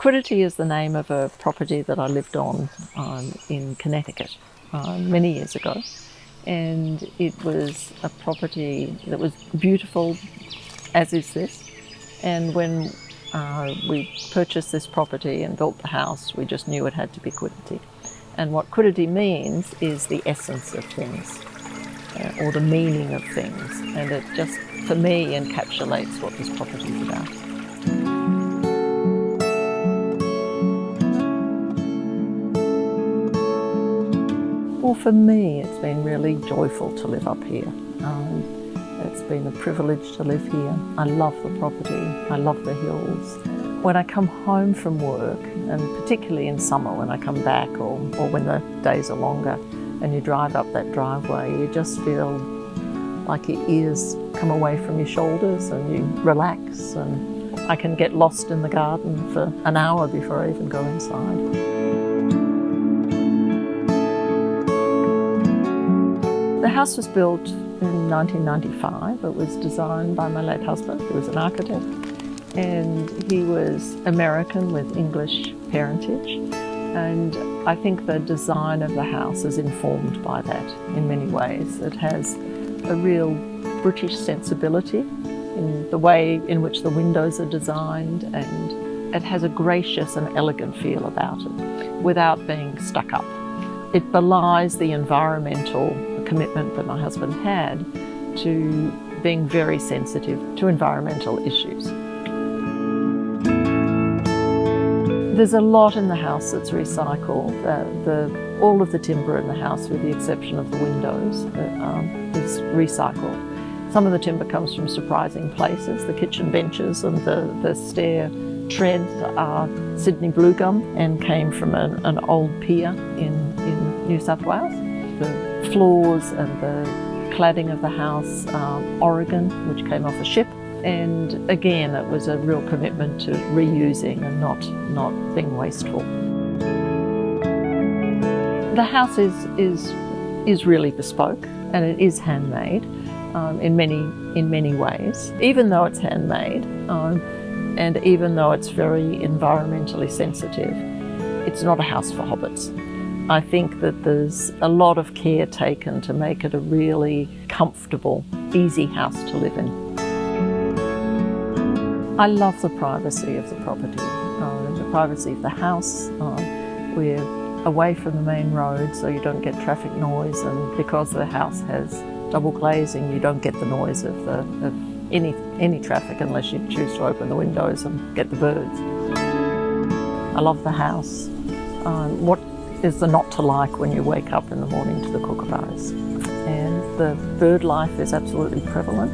Quiddity is the name of a property that I lived on in Connecticut many years ago, and it was a property that was beautiful, as is this. And when we purchased this property and built the house, we just knew it had to be Quiddity. And what Quiddity means is the essence of things, or the meaning of things, and it just, for me, encapsulates what this property is about. Well, for me, it's been really joyful to live up here. It's been a privilege to live here. I love the property. I love the hills. When I come home from work, and particularly in summer when I come back or when the days are longer, and you drive up that driveway, you just feel like your ears come away from your shoulders and you relax, and I can get lost in the garden for an hour before I even go inside. The house was built in 1995. It was designed by my late husband, who was an architect, and he was American with English parentage. And I think the design of the house is informed by that in many ways. It has a real British sensibility in the way in which the windows are designed, and it has a gracious and elegant feel about it without being stuck up. It belies the environmental commitment that my husband had to being very sensitive to environmental issues. There's a lot in the house that's recycled. All of the timber in the house, with the exception of the windows, is recycled. Some of the timber comes from surprising places. The kitchen benches and the stair treads are Sydney blue gum and came from an old pier in New South Wales. The floors and the cladding of the house are Oregon, which came off a ship. And again, it was a real commitment to reusing and not being wasteful. The house is really bespoke, and it is handmade in many ways. Even though it's handmade, and even though it's very environmentally sensitive, it's not a house for hobbits. I think that there's a lot of care taken to make it a really comfortable, easy house to live in. I love the privacy of the property, the privacy of the house. We're away from the main road, so you don't get traffic noise, and because the house has double glazing, you don't get the noise of any traffic unless you choose to open the windows and get the birds. I love the house. What is there not to like when you wake up in the morning to the kookaburras? And the bird life is absolutely prevalent.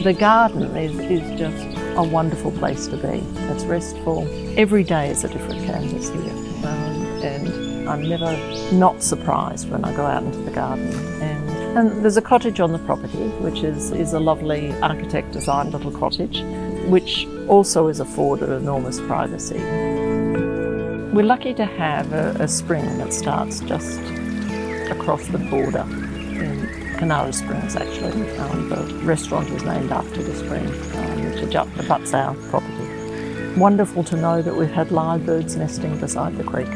The garden is just a wonderful place to be. It's restful. Every day is a different canvas here. And I'm never not surprised when I go out into the garden. And there's a cottage on the property, which is a lovely architect-designed little cottage, which also is afforded enormous privacy. We're lucky to have a spring that starts just across the border in Canara Springs, actually. The restaurant is named after the spring, which abuts our property. Wonderful to know that we've had live birds nesting beside the creek.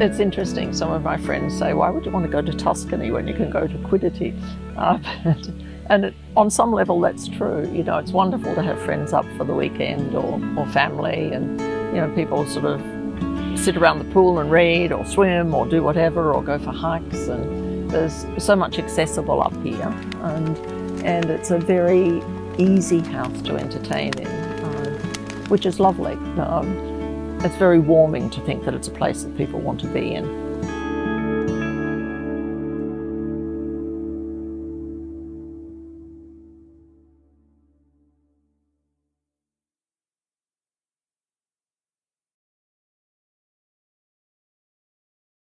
It's interesting, some of my friends say, why would you want to go to Tuscany when you can go to Quiddity? And on some level that's true. You know, it's wonderful to have friends up for the weekend or family, and you know, people sort of sit around the pool and read or swim or do whatever or go for hikes, and there's so much accessible up here, and it's a very easy house to entertain in, which is lovely. It's very warming to think that it's a place that people want to be in.